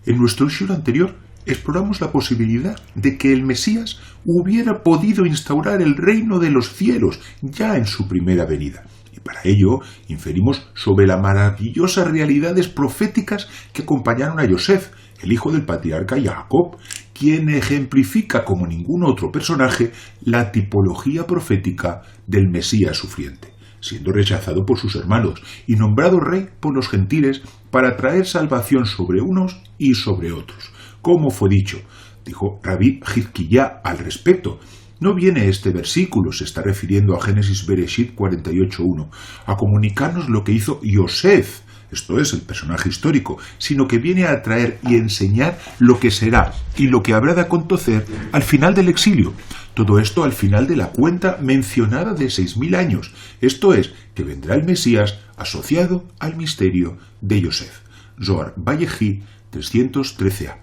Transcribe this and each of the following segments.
En nuestro shiur anterior exploramos la posibilidad de que el Mesías hubiera podido instaurar el reino de los cielos ya en su primera venida. Y para ello inferimos sobre las maravillosas realidades proféticas que acompañaron a Yosef, el hijo del patriarca Jacob, quien ejemplifica como ningún otro personaje la tipología profética del Mesías sufriente, siendo rechazado por sus hermanos y nombrado rey por los gentiles para traer salvación sobre unos y sobre otros. Como fue dicho, dijo Rabbi Hizquiyá al respecto. No viene este versículo, se está refiriendo a Génesis Bereshit 48.1, a comunicarnos lo que hizo Yosef, esto es, el personaje histórico, sino que viene a traer y enseñar lo que será y lo que habrá de acontecer al final del exilio. Todo esto al final de la cuenta mencionada de 6.000 años, esto es, que vendrá el Mesías asociado al misterio de Yosef. Zohar Vallejí 313a.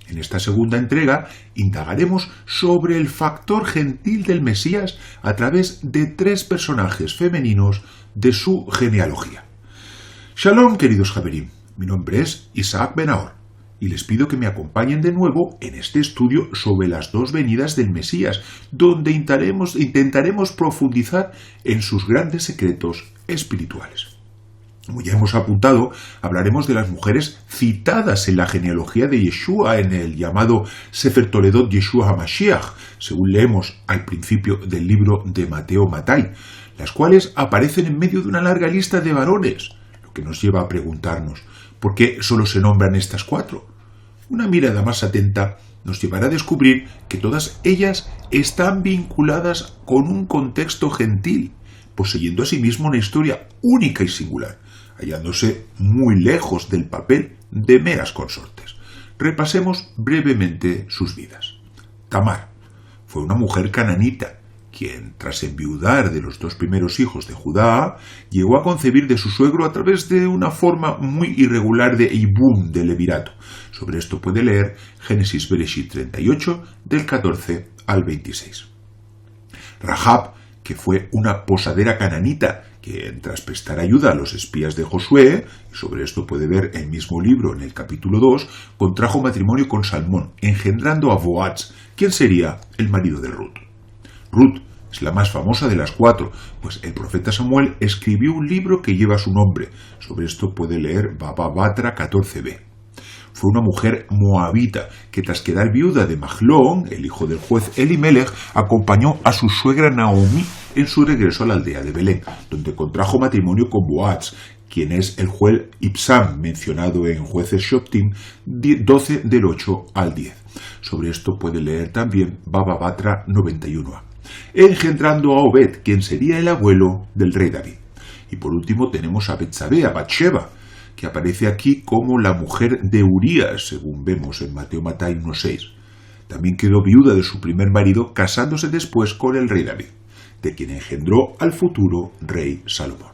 En esta segunda entrega indagaremos sobre el factor gentil del Mesías a través de 3 personajes femeninos de su genealogía. Shalom, queridos Javerim, mi nombre es Isaac Ben-Ahor y les pido que me acompañen de nuevo en este estudio sobre las 2 venidas del Mesías, donde intentaremos profundizar en sus grandes secretos espirituales. Como ya hemos apuntado, hablaremos de las mujeres citadas en la genealogía de Yeshua en el llamado Sefer Toledot Yeshua HaMashiach, según leemos al principio del libro de Mateo Matai, las cuales aparecen en medio de una larga lista de varones, lo que nos lleva a preguntarnos, ¿por qué solo se nombran estas 4? Una mirada más atenta nos llevará a descubrir que todas ellas están vinculadas con un contexto gentil, poseyendo asimismo una historia única y singular, hallándose muy lejos del papel de meras consortes. Repasemos brevemente sus vidas. Tamar fue una mujer cananita, quien, tras enviudar de los 2 primeros hijos de Judá, llegó a concebir de su suegro a través de una forma muy irregular de Ibum, de levirato. Sobre esto puede leer Génesis Bereshit 38, del 14 al 26. Rahab, que fue una posadera cananita, que tras prestar ayuda a los espías de Josué, y sobre esto puede ver el mismo libro en el capítulo 2, contrajo matrimonio con Salmón, engendrando a Boaz, quien sería el marido de Ruth. Ruth es la más famosa de las 4, pues el profeta Samuel escribió un libro que lleva su nombre. Sobre esto puede leer Baba Batra 14b. Fue una mujer moabita que, tras quedar viuda de Mahlón, el hijo del juez Elimelech, acompañó a su suegra Naomi en su regreso a la aldea de Belén, donde contrajo matrimonio con Boaz, quien es el juez Ibsam, mencionado en Jueces Shoftim 12 del 8 al 10. Sobre esto puede leer también Baba Batra 91a. Engendrando a Obed, quien sería el abuelo del rey David. Y por último tenemos a Betsabé, a Batsheba, que aparece aquí como la mujer de Urías, según vemos en Mateo Matai 1.6. También quedó viuda de su primer marido, casándose después con el rey David, de quien engendró al futuro rey Salomón.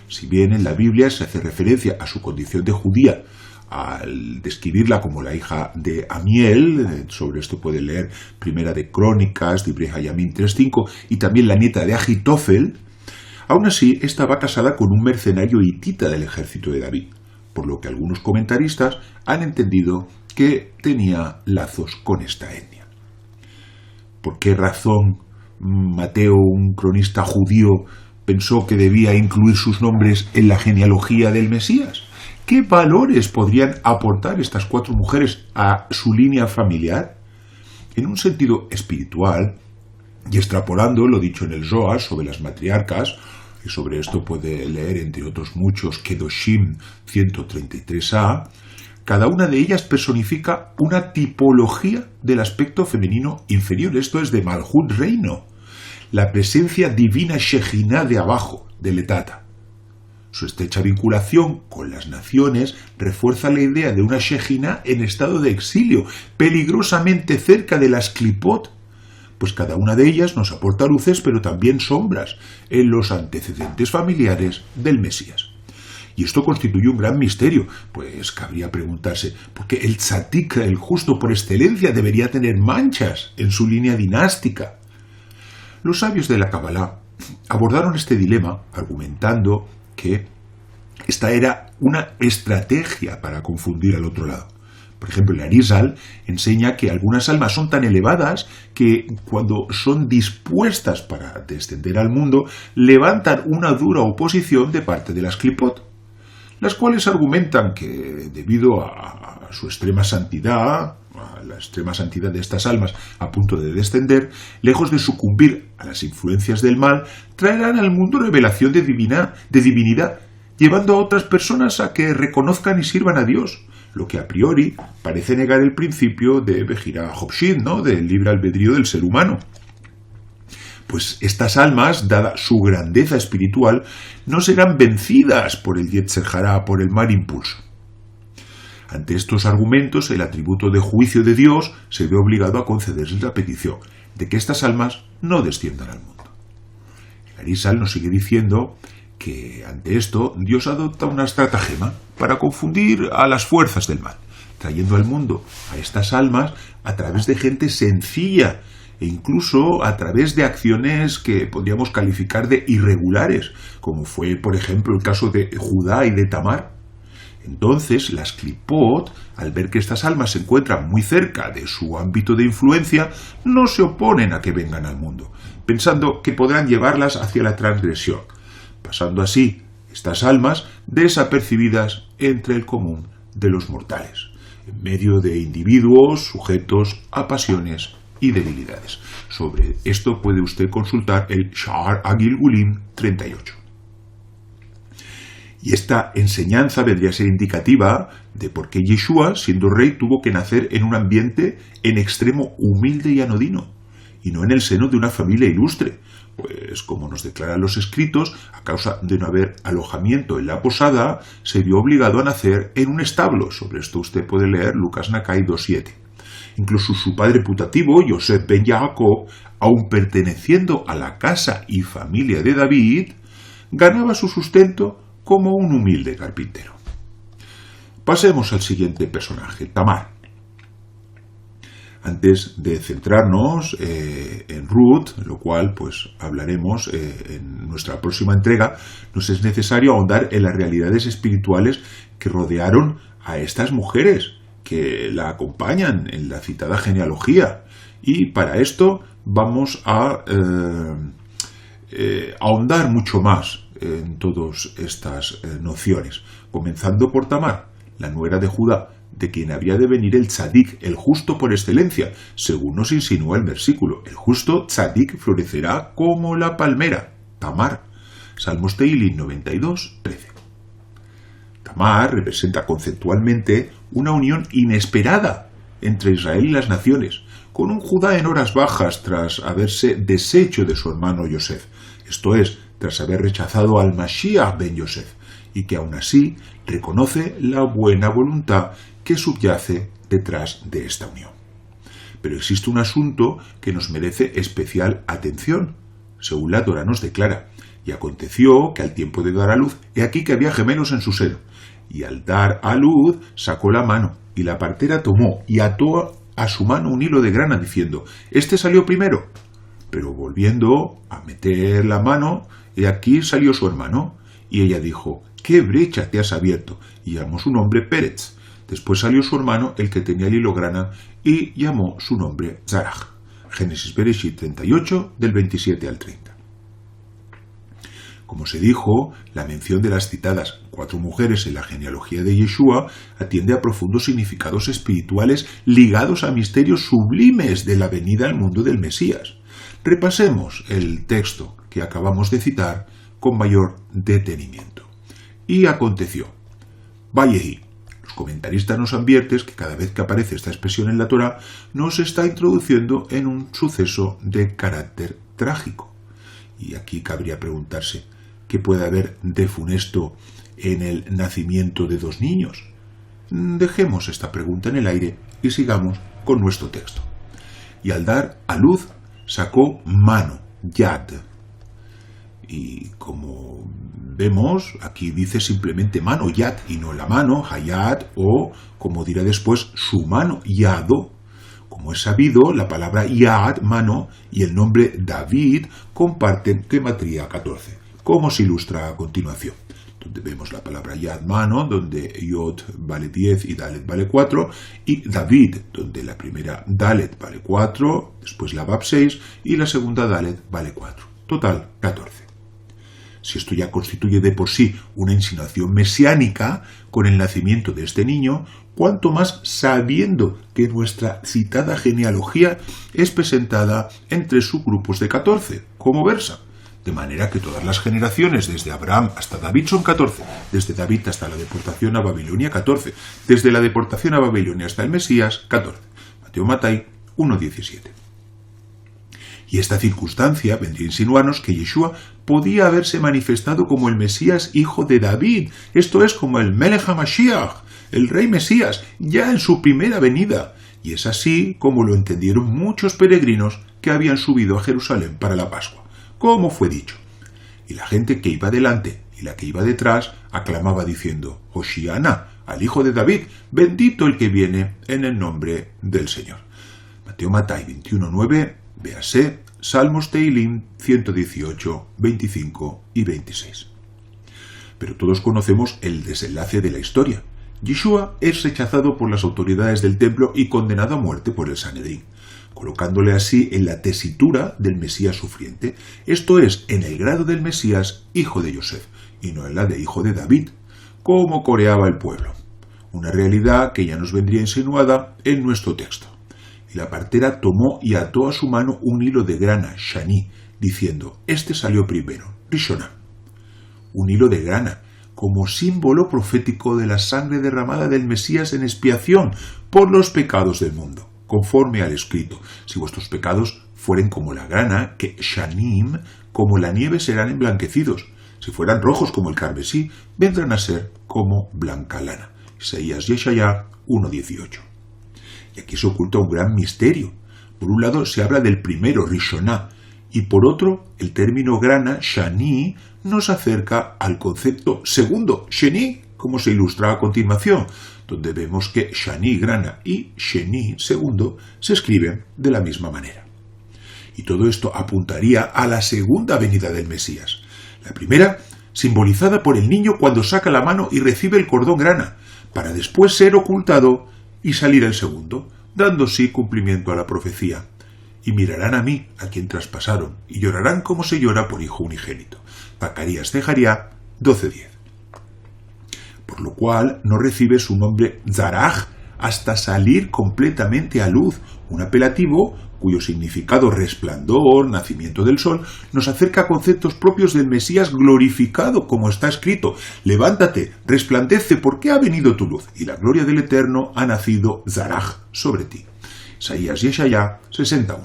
Si bien en la Biblia se hace referencia a su condición de judía, al describirla como la hija de Amiel, sobre esto puede leer Primera de Crónicas, Divrei Hayamim 3.5, y también la nieta de Agitofel, aún así estaba casada con un mercenario hitita del ejército de David, por lo que algunos comentaristas han entendido que tenía lazos con esta etnia. ¿Por qué razón Mateo, un cronista judío, pensó que debía incluir sus nombres en la genealogía del Mesías? ¿Qué valores podrían aportar estas 4 mujeres a su línea familiar? En un sentido espiritual, y extrapolando lo dicho en el Zohar sobre las matriarcas, y sobre esto puede leer entre otros muchos Kedoshim 133a, cada una de ellas personifica una tipología del aspecto femenino inferior, esto es de Malhut, reino, la presencia divina Shejinah de abajo, del Etata. Su estrecha vinculación con las naciones refuerza la idea de una Shejinah en estado de exilio, peligrosamente cerca de las Klipot, pues cada una de ellas nos aporta luces pero también sombras en los antecedentes familiares del Mesías. Y esto constituye un gran misterio, pues cabría preguntarse por qué el tzadik, el justo por excelencia, debería tener manchas en su línea dinástica. Los sabios de la Kabbalah abordaron este dilema argumentando que esta era una estrategia para confundir al otro lado, Por ejemplo, el Arizal enseña que algunas almas son tan elevadas que cuando son dispuestas para descender al mundo, levantan una dura oposición de parte de las Klipot, las cuales argumentan que debido a su extrema santidad, a la extrema santidad de estas almas a punto de descender, lejos de sucumbir a las influencias del mal, traerán al mundo revelación de divinidad, llevando a otras personas a que reconozcan y sirvan a Dios, lo que a priori parece negar el principio de Bejira Hopshit, ¿no?, del libre albedrío del ser humano. Pues estas almas, dada su grandeza espiritual, no serán vencidas por el Yetzer Hará, por el mal impulso. Ante estos argumentos, el atributo de juicio de Dios se ve obligado a concederles la petición de que estas almas no desciendan al mundo. El Arizal nos sigue diciendo que ante esto Dios adopta una estratagema para confundir a las fuerzas del mal, trayendo al mundo a estas almas a través de gente sencilla e incluso a través de acciones que podríamos calificar de irregulares, como fue, por ejemplo, el caso de Judá y de Tamar. Entonces, las Klipot, al ver que estas almas se encuentran muy cerca de su ámbito de influencia, no se oponen a que vengan al mundo, pensando que podrán llevarlas hacia la transgresión, pasando así estas almas desapercibidas entre el común de los mortales, en medio de individuos sujetos a pasiones y debilidades. Sobre esto puede usted consultar el Sha'ar HaGilgulim 38. Y esta enseñanza vendría a ser indicativa de por qué Yeshua, siendo rey, tuvo que nacer en un ambiente en extremo humilde y anodino, y no en el seno de una familia ilustre, pues como nos declaran los escritos, a causa de no haber alojamiento en la posada, se vio obligado a nacer en un establo. Sobre esto usted puede leer Lucas Nakai 2.7. Incluso su padre putativo, Yosef ben Jacob, aun perteneciendo a la casa y familia de David, ganaba su sustento como un humilde carpintero. Pasemos al siguiente personaje, Tamar. Antes de centrarnos en Ruth, lo cual pues hablaremos en nuestra próxima entrega, nos es necesario ahondar en las realidades espirituales que rodearon a estas mujeres que la acompañan en la citada genealogía. Y para esto vamos a ahondar mucho más en todas estas nociones, comenzando por Tamar, la nuera de Judá, de quien había de venir el tzadik, el justo por excelencia, según nos insinúa el versículo. El justo tzadik florecerá como la palmera. Tamar, Salmos Tehilim 92, 13. Tamar representa conceptualmente una unión inesperada entre Israel y las naciones, con un Judá en horas bajas tras haberse deshecho de su hermano Yosef, esto es, tras haber rechazado al Mashiach ben Yosef, y que aún así reconoce la buena voluntad que subyace detrás de esta unión. Pero existe un asunto que nos merece especial atención, según la Torá nos declara: y aconteció que al tiempo de dar a luz, he aquí que había gemelos en su seno, y al dar a luz sacó la mano, y la partera tomó y ató a su mano un hilo de grana, diciendo: este salió primero. Pero volviendo a meter la mano, he aquí salió su hermano, y ella dijo: ¿qué brecha te has abierto? Y llamó su nombre Pérez. Después salió su hermano, el que tenía el hilo grana, y llamó su nombre Zaraj. Génesis Bereshit 38, del 27 al 30. Como se dijo, la mención de las citadas 4 mujeres en la genealogía de Yeshua atiende a profundos significados espirituales ligados a misterios sublimes de la venida al mundo del Mesías. Repasemos el texto que acabamos de citar con mayor detenimiento. Y aconteció. Vayehi. Los comentaristas nos advierten que cada vez que aparece esta expresión en la Torá nos está introduciendo en un suceso de carácter trágico. Y aquí cabría preguntarse: ¿qué puede haber de funesto en el nacimiento de 2 niños? Dejemos esta pregunta en el aire y sigamos con nuestro texto. Y al dar a luz sacó mano, yad. Y como vemos, aquí dice simplemente mano, yad, y no la mano, hayad, o como dirá después, su mano, yado. Como es sabido, la palabra yad, mano, y el nombre David comparten gematría 14, como se ilustra a continuación. donde vemos la palabra Yad mano, donde Yod vale 10 y Dalet vale 4, y David, donde la primera Dalet vale 4, después la Bab 6 y la segunda Dalet vale 4. Total, 14. Si esto ya constituye de por sí una insinuación mesiánica con el nacimiento de este niño, cuanto más sabiendo que nuestra citada genealogía es presentada en 3 subgrupos de 14, como versa. De manera que todas las generaciones, desde Abraham hasta David, son 14, desde David hasta la deportación a Babilonia, 14, desde la deportación a Babilonia hasta el Mesías, 14. Mateo Matai 1:17. Y esta circunstancia vendría a insinuarnos que Yeshua podía haberse manifestado como el Mesías hijo de David, esto es, como el Melech HaMashiach, el rey Mesías, ya en su primera venida. Y es así como lo entendieron muchos peregrinos que habían subido a Jerusalén para la Pascua, como fue dicho. Y la gente que iba delante y la que iba detrás aclamaba diciendo: Hoshiana, al hijo de David, bendito el que viene en el nombre del Señor. Mateo Matai 21:9, véase Salmos Teilim 118, 25 y 26. Pero todos conocemos el desenlace de la historia. Yeshua es rechazado por las autoridades del templo y condenado a muerte por el Sanedrín, colocándole así en la tesitura del Mesías sufriente, esto es, en el grado del Mesías hijo de Yosef, y no en la de hijo de David, como coreaba el pueblo. Una realidad que ya nos vendría insinuada en nuestro texto. Y la partera tomó y ató a su mano un hilo de grana, shani, diciendo: este salió primero, Rishona. Un hilo de grana, como símbolo profético de la sangre derramada del Mesías en expiación por los pecados del mundo, conforme al escrito: si vuestros pecados fueren como la grana, que shanim, como la nieve serán emblanquecidos; si fueran rojos como el carmesí, vendrán a ser como blanca lana. Isaías Yeshayá 1:18. Y aquí se oculta un gran misterio. Por un lado se habla del primero, Rishoná, y por otro, el término grana, shani, nos acerca al concepto segundo, sheni, como se ilustra a continuación, donde vemos que shani, grana, y sheni, segundo, se escriben de la misma manera. Y todo esto apuntaría a la segunda venida del Mesías. La primera, simbolizada por el niño cuando saca la mano y recibe el cordón grana, para después ser ocultado y salir el segundo, dando así cumplimiento a la profecía. Y mirarán a mí, a quien traspasaron, y llorarán como se llora por hijo unigénito. Zacarías Zeharia 12:10. Por lo cual no recibe su nombre Zaraj hasta salir completamente a luz, un apelativo cuyo significado resplandor, nacimiento del sol, nos acerca a conceptos propios del Mesías glorificado, como está escrito: levántate, resplandece, porque ha venido tu luz, y la gloria del Eterno ha nacido Zaraj sobre ti. Isaías Yeshayá 61.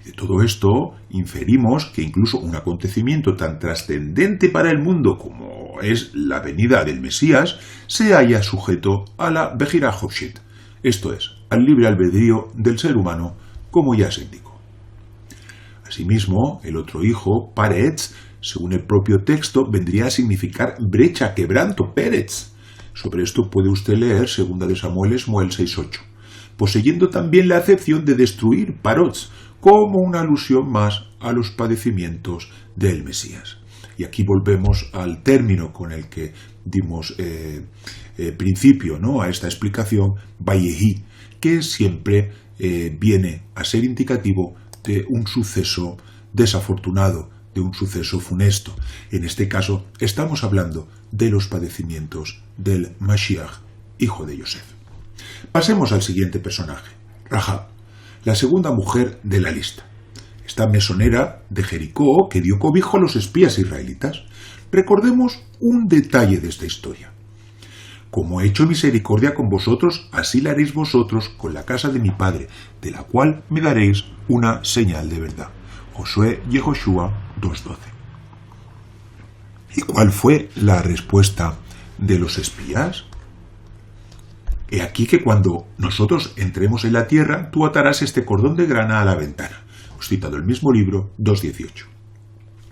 De todo esto inferimos que incluso un acontecimiento tan trascendente para el mundo como es la venida del Mesías se halla sujeto a la Bejirá Hofshit, esto es, al libre albedrío del ser humano, como ya se indicó. Asimismo, el otro hijo, Paretz, según el propio texto, vendría a significar brecha, quebranto, Peretz. Sobre esto puede usted leer 2 de Samuel 6:8, poseyendo también la acepción de destruir, Parotz, como una alusión más a los padecimientos del Mesías. Y aquí volvemos al término con el que dimos principio, ¿no?, a esta explicación, Vayehi, que siempre viene a ser indicativo de un suceso desafortunado, de un suceso funesto. En este caso estamos hablando de los padecimientos del Mashiach, hijo de Yosef. Pasemos al siguiente personaje, Rahab, la segunda mujer de la lista. Esta mesonera de Jericó que dio cobijo a los espías israelitas. Recordemos un detalle de esta historia. Como he hecho misericordia con vosotros, así la haréis vosotros con la casa de mi padre, de la cual me daréis una señal de verdad. Josué Yehoshua 2:12. ¿Y cuál fue la respuesta de los espías? He aquí que cuando nosotros entremos en la tierra, tú atarás este cordón de grana a la ventana. Os citado el mismo libro 2:18.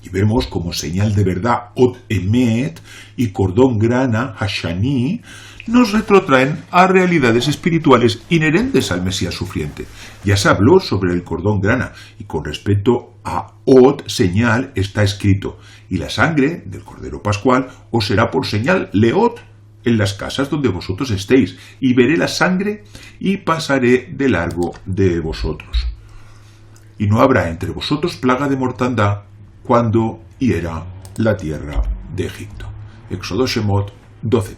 Y vemos como señal de verdad, Ot Emet, y cordón grana, Hashani, nos retrotraen a realidades espirituales inherentes al Mesías sufriente. Ya se habló sobre el cordón grana, y con respecto a Ot, señal, está escrito: y la sangre del Cordero Pascual os será por señal, leot, en las casas donde vosotros estéis, y veré la sangre y pasaré de largo de vosotros. Y no habrá entre vosotros plaga de mortandad cuando hiera la tierra de Egipto. Éxodo Shemot 12:13.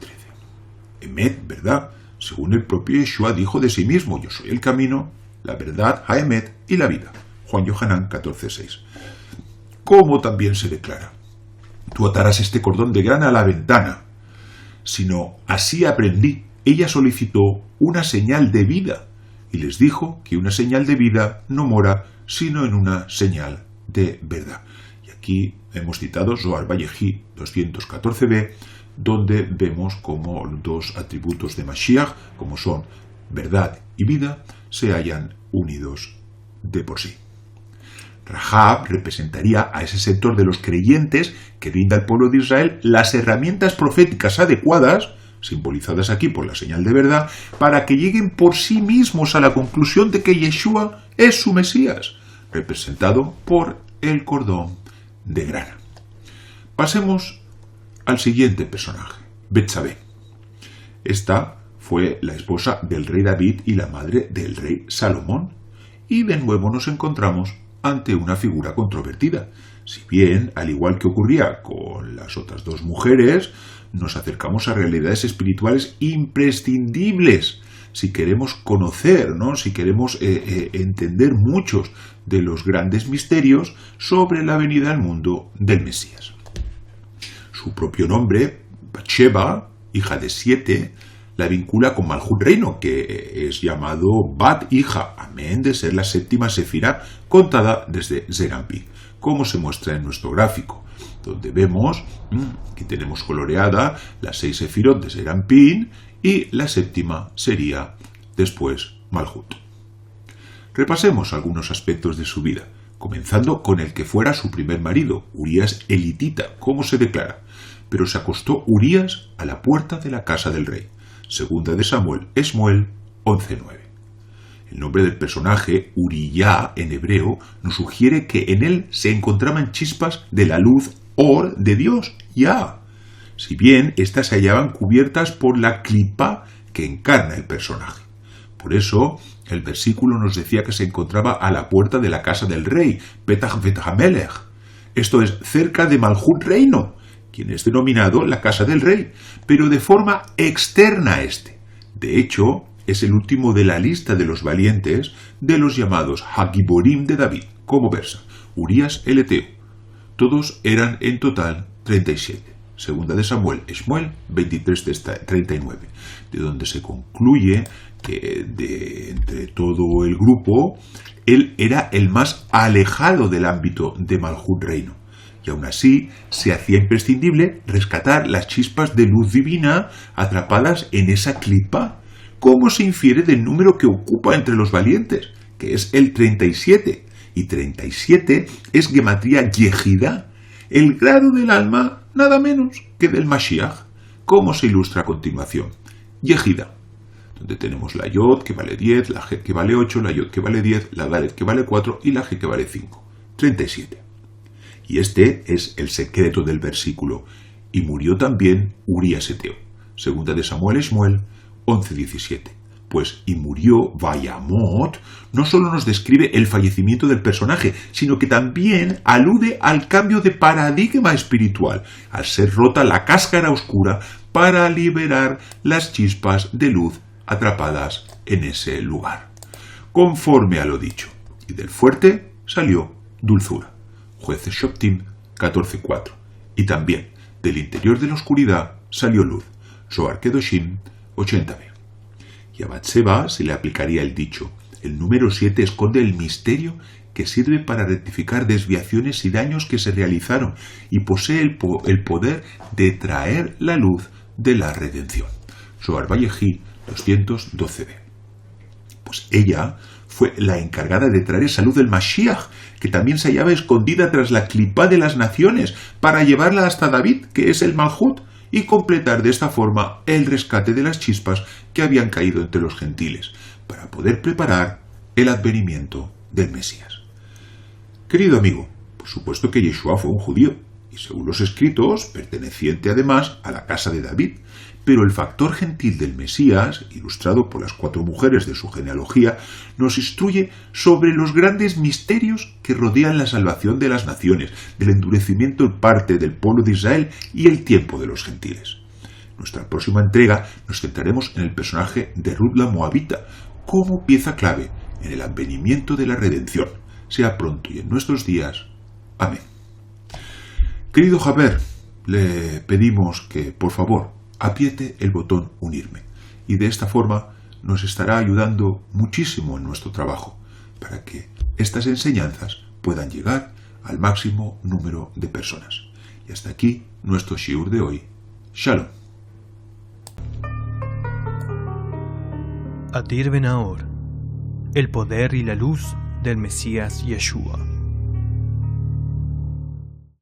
Emet, verdad, según el propio Yeshua dijo de sí mismo: yo soy el camino, la verdad, Haemet y la vida. Juan Yohanan 14:6. Como también se declara: tú atarás este cordón de grana a la ventana. Sino así aprendí. Ella solicitó una señal de vida, y les dijo que una señal de vida no mora sino en una señal de verdad. Y aquí hemos citado Zohar Vallejí 214b, donde vemos como dos atributos de Mashiach, como son verdad y vida, se hayan unidos de por sí. Rahab representaría a ese sector de los creyentes que brinda al pueblo de Israel las herramientas proféticas adecuadas, simbolizadas aquí por la señal de verdad, para que lleguen por sí mismos a la conclusión de que Yeshua es su Mesías, representado por el cordón de grana. Pasemos al siguiente personaje, Betsabé. Esta fue la esposa del rey David y la madre del rey Salomón, y de nuevo nos encontramos ante una figura controvertida. Si bien, al igual que ocurría con las otras dos mujeres, nos acercamos a realidades espirituales imprescindibles si queremos conocer, ¿no? Si queremos entender muchos de los grandes misterios sobre la venida al mundo del Mesías. Su propio nombre, Batsheba, hija de 7, la vincula con Malhut Reino, que es llamado Bat, hija, amén, de ser la séptima sefirá contada desde Zerampín, como se muestra en nuestro gráfico, donde vemos que tenemos coloreada las 6 sefirot de Zerampín y la séptima sería después Malhut. Repasemos algunos aspectos de su vida, comenzando con el que fuera su primer marido, Urías elitita, como se declara, pero se acostó Urías a la puerta de la casa del rey. Segunda de Samuel, Esmuel 11:9. El nombre del personaje, Uriyá, en hebreo, nos sugiere que en él se encontraban chispas de la luz Or de Dios, Yah, si bien éstas se hallaban cubiertas por la clipa que encarna el personaje. Por eso, el versículo nos decía que se encontraba a la puerta de la casa del rey, Petach Bet HaMelech, esto es, cerca de Malhut Reino, quien es denominado la casa del rey, pero de forma externa a este. De hecho, es el último de la lista de los valientes de los llamados Hagiborim de David, como versa, Urías el Eteo. Todos eran en total 37. Segunda de Samuel, Esmuel 23:39, de donde se concluye que entre todo el grupo, él era el más alejado del ámbito de Malhut Reino. Y aún así se hacía imprescindible rescatar las chispas de luz divina atrapadas en esa clipa, como se infiere del número que ocupa entre los valientes, que es el 37, y 37 es gematría Yehidá, el grado del alma nada menos que del Mashiach, como se ilustra a continuación. Yehidá, donde tenemos la Yod que vale 10, la Het que vale 8, la Yod que vale 10, la Dalet que vale 4 y la He que vale 5. 37. Y este es el secreto del versículo. Y murió también Urías eteo. Segunda de Samuel, Esmuel 11:17. Pues y murió Vayamot no solo nos describe el fallecimiento del personaje, sino que también alude al cambio de paradigma espiritual, al ser rota la cáscara oscura para liberar las chispas de luz atrapadas en ese lugar. Conforme a lo dicho, y del fuerte salió dulzura. Jueces Shoptim 14:4. Y también del interior de la oscuridad salió luz. Zohar Kedoshim 80b. Y a Batseba se le aplicaría el dicho: el número 7 esconde el misterio que sirve para rectificar desviaciones y daños que se realizaron y posee el poder de traer la luz de la redención. Zohar Vallejí 212b. Pues ella fue la encargada de traer esa luz del Mashiach, que también se hallaba escondida tras la clipa de las naciones, para llevarla hasta David, que es el Malhut, y completar de esta forma el rescate de las chispas que habían caído entre los gentiles, para poder preparar el advenimiento del Mesías. Querido amigo, por supuesto que Yeshua fue un judío, y según los escritos, perteneciente además a la casa de David, pero el factor gentil del Mesías, ilustrado por las 4 mujeres de su genealogía, nos instruye sobre los grandes misterios que rodean la salvación de las naciones, del endurecimiento en parte del pueblo de Israel y el tiempo de los gentiles. En nuestra próxima entrega nos centraremos en el personaje de Ruth la Moabita, como pieza clave en el advenimiento de la redención. Sea pronto y en nuestros días. Amén. Querido Javier, le pedimos que, por favor, apriete el botón unirme y de esta forma nos estará ayudando muchísimo en nuestro trabajo para que estas enseñanzas puedan llegar al máximo número de personas. Y hasta aquí nuestro shiur de hoy. Shalom. Adir Ben Ahor, el poder y la luz del Mesías Yeshua.